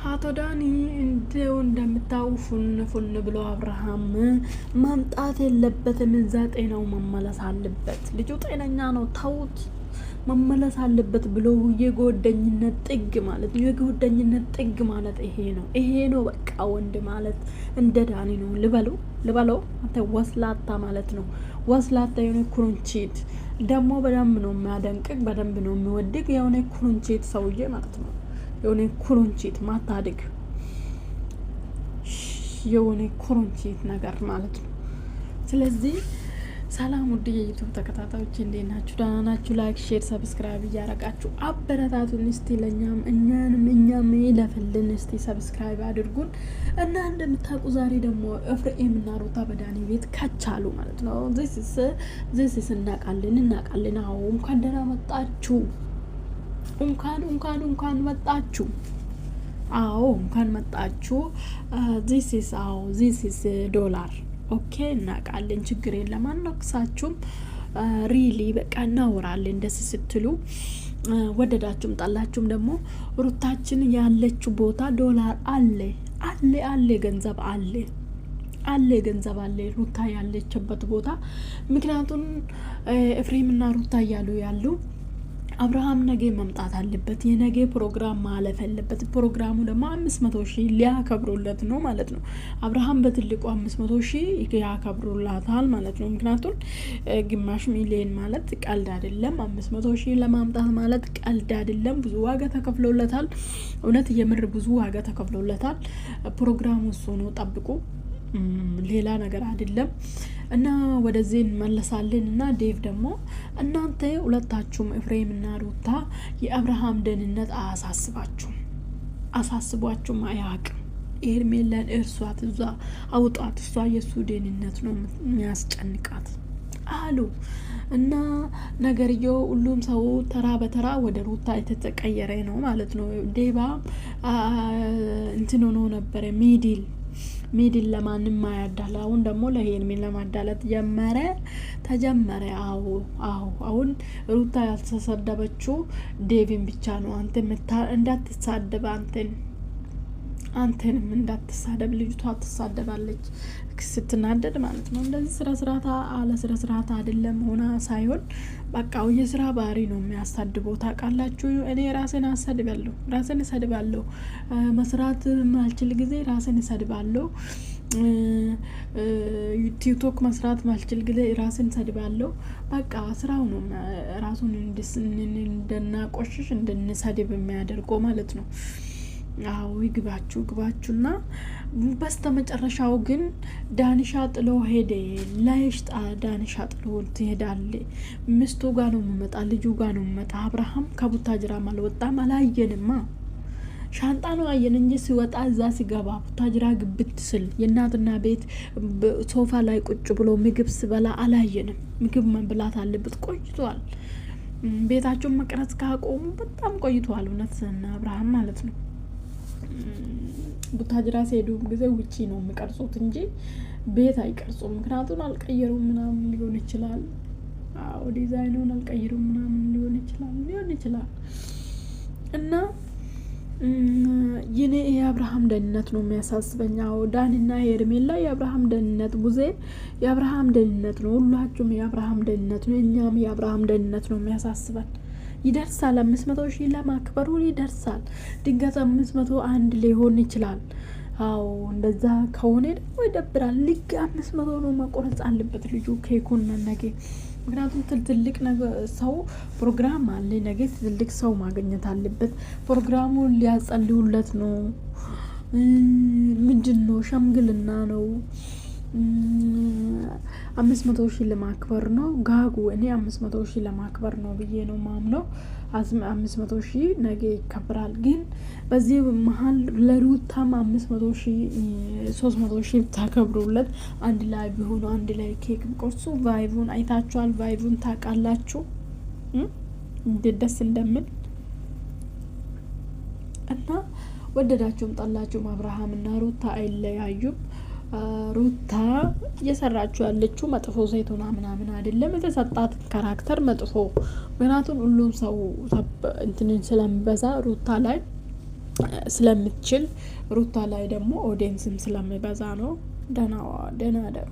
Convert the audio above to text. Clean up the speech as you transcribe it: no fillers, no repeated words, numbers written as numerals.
አቶ ዳኒ እንደው እንደምታው ፉን ብሎ አብርሃም ማምጣት የለበትም። እዛ ጤናው መመለስ አለበት። ልጁ ጤነኛ ነው፣ ተውት፣ መመለስ አለበት ብሎ የጎደኝነት ጥግ ማለት ነው። የጎደኝነት ጥግ ማለት ይሄ ነው። በቃ ወንድ ማለት እንደ ዳኒ ነው ልበለው። አንተ ወስላታ ማለት ነው። ወስላታ የሆነ ኩርንቺት ደግሞ በደንብ ነው የሚያደንቅቅ፣ በደንብ ነው የሚወድቅ የሆነ ኩርንቺት ሰውዬ ማለት ነው። የሆነ ኩርንቺት ማታድግ የሆነ ኩርንቺት ነገር ማለት ነው። ስለዚህ ሰላም ውድ የዩቲዩብ ተከታታዮች እንዴት ናችሁ? ደህና ናችሁ? ላይክ፣ ሼር፣ ሰብስክራይብ እያረጋችሁ አበረታቱን። እስቲ ለኛም እኛም ይለፍልን። እስቲ ሰብስክራይብ አድርጉን እና እንደምታውቁ ዛሬ ደግሞ ኤፍሬም እና ሩታ በዳኒ ቤት ከቻሉ ማለት ነው። ዚስ እናቃለን። አዎ እንኳን ደህና መጣችሁ። እንኳን መጣችሁ። አዎ እንኳን መጣችሁ። ዚስ ዶላር ኦኬ፣ እናውቃለን፣ ችግር የለም፣ አናክሳችሁም። ሪሊ በቃ እናወራለን ደስ ስትሉ፣ ወደዳችሁም ጠላችሁም ደግሞ ሩታችን ያለችው ቦታ ዶላር አለ፣ ገንዘብ አለ ሩታ ያለችበት ቦታ። ምክንያቱም ኤፍሬምና ሩታ ያሉ አብርሃም ነገ መምጣት አለበት። የነገ ፕሮግራም ማለፍ አለበት። ፕሮግራሙ ደግሞ 500,000 ሊያከብሩለት ነው ማለት ነው። አብርሃም በትልቁ 500,000 ያከብሩላታል ማለት ነው። ምክንያቱም ግማሽ ሚሊዮን ማለት ቀልድ አይደለም። 500,000 ለማምጣት ማለት ቀልድ አይደለም። ብዙ ዋጋ ተከፍሎለታል። እውነት የምር ብዙ ዋጋ ተከፍሎለታል። ፕሮግራሙ እሱ ነው፣ ጠብቁ፣ ሌላ ነገር አይደለም። እና ወደዚህ እንመለሳለን። እና ዴቭ ደግሞ እናንተ ሁለታችሁም ኤፍሬም እና ሩታ የአብርሃም ደህንነት አሳስቧችሁም አያውቅም። ኤርሜላን እርሷት፣ እዛ አውጣት፣ እሷ የሱ ደህንነት ነው የሚያስጨንቃት አሉ። እና ነገርየው ሁሉም ሰው ተራ በተራ ወደ ሩታ የተቀየረ ነው ማለት ነው። ዴባ እንትን ሆኖ ነበረ ሚድል ለማንም ማያዳላ። አሁን ደግሞ ለሄርሜላ ለማዳላት ተጀመረ። አሁን ሩታ ያልተሰደበችው ዴቪን ብቻ ነው። አንተ እንዳትሳደብ፣ አንተንም እንዳትሳደብ። ልጅቷ ትሳደባለች ስትናደድ ማለት ነው። እንደዚህ ስራ ስርዓት አይደለም ሆና ሳይሆን በቃ የስራ ባህሪ ነው የሚያሳድበው። ታውቃላችሁ፣ እኔ ራሴን እሰድባለሁ። መስራት ማልችል ጊዜ ራሴን እሰድባለሁ። ቲክቶክ መስራት ማልችል ጊዜ ራሴን እሰድባለሁ። በቃ ስራው ነው ራሱን እንድናቆሽሽ እንድንሰድብ የሚያደርገው ማለት ነው። አዎ ግባችሁና በስተመጨረሻው ግን ዳንሻ ጥሎ ሄደ። ላይሽጣ ዳንሻ ጥሎ ትሄዳለ። ሚስቱ ጋር ነው የሚመጣ፣ ልጁ ጋር ነው የሚመጣ። አብርሃም ከቡታጅራም አልወጣም፣ አላየንማ። ሻንጣ ነው አየን እንጂ ሲወጣ እዛ ሲገባ ቡታጅራ ግብት ስል የእናትና ቤት ሶፋ ላይ ቁጭ ብሎ ምግብ ስበላ አላየንም። ምግብ መብላት አለበት፣ ቆይቷል። ቤታቸውን መቅረጽ ካቆሙ በጣም ቆይቷል። እውነት አብርሃም ማለት ነው። ቡታጅራ ሲሄዱ ጊዜ ውጪ ነው የሚቀርጹት እንጂ ቤት አይቀርጹም። ምክንያቱም አልቀየሩም ምናምን ሊሆን ይችላል። አዎ ዲዛይኑን አልቀየሩም ምናምን ሊሆን ይችላል። እና የኔ የአብርሃም ደህንነት ነው የሚያሳስበኝ። አዎ ዳኒና ሄርሜላ የአብርሃም ደህንነት፣ ቡዜ የአብርሃም ደህንነት ነው። ሁላችሁም የአብርሃም ደህንነት ነው። እኛም የአብርሃም ደህንነት ነው የሚያሳስበን። ይደርሳል 500,000 ለማክበሩ ይደርሳል። ድንገት 501 ሊሆን ይችላል። አዎ እንደዛ ከሆነ ደግሞ ይደብራል። ልክ 500 ነው መቆረጥ አለበት ልጁ ኬኩን ነገ። ምክንያቱም ትልቅ ሰው ፕሮግራም አለ ነገ፣ ትልቅ ሰው ማግኘት አለበት። ፕሮግራሙን ሊያጸልዩለት ነው። ምንድን ነው? ሸምግልና ነው። 500,000 ለማክበር ነው ጋጉ። እኔ 500,000 ለማክበር ነው ብዬ ነው ማምነው። 500,000 ነገ ይከብራል። ግን በዚህ መሀል ለሩታም 500,000 300,000 ታከብሩለት አንድ ላይ ቢሆኑ፣ አንድ ላይ ኬክ ቆርሱ። ቫይቡን አይታችኋል። ቫይቡን ታውቃላችሁ እንዴት ደስ እንደምን እና ወደዳችሁም ጠላችሁም አብርሃም እና ሩታ አይለያዩም። ሩታ እየሰራችሁ ያለችው መጥፎ ሴት ሆና ምናምን አይደለም። የተሰጣት ካራክተር መጥፎ። ምክንያቱም ሁሉም ሰው እንትንን ስለሚበዛ ሩታ ላይ ስለምትችል ሩታ ላይ ደግሞ ኦዲየንስም ስለሚበዛ ነው። ደህና ደሩ።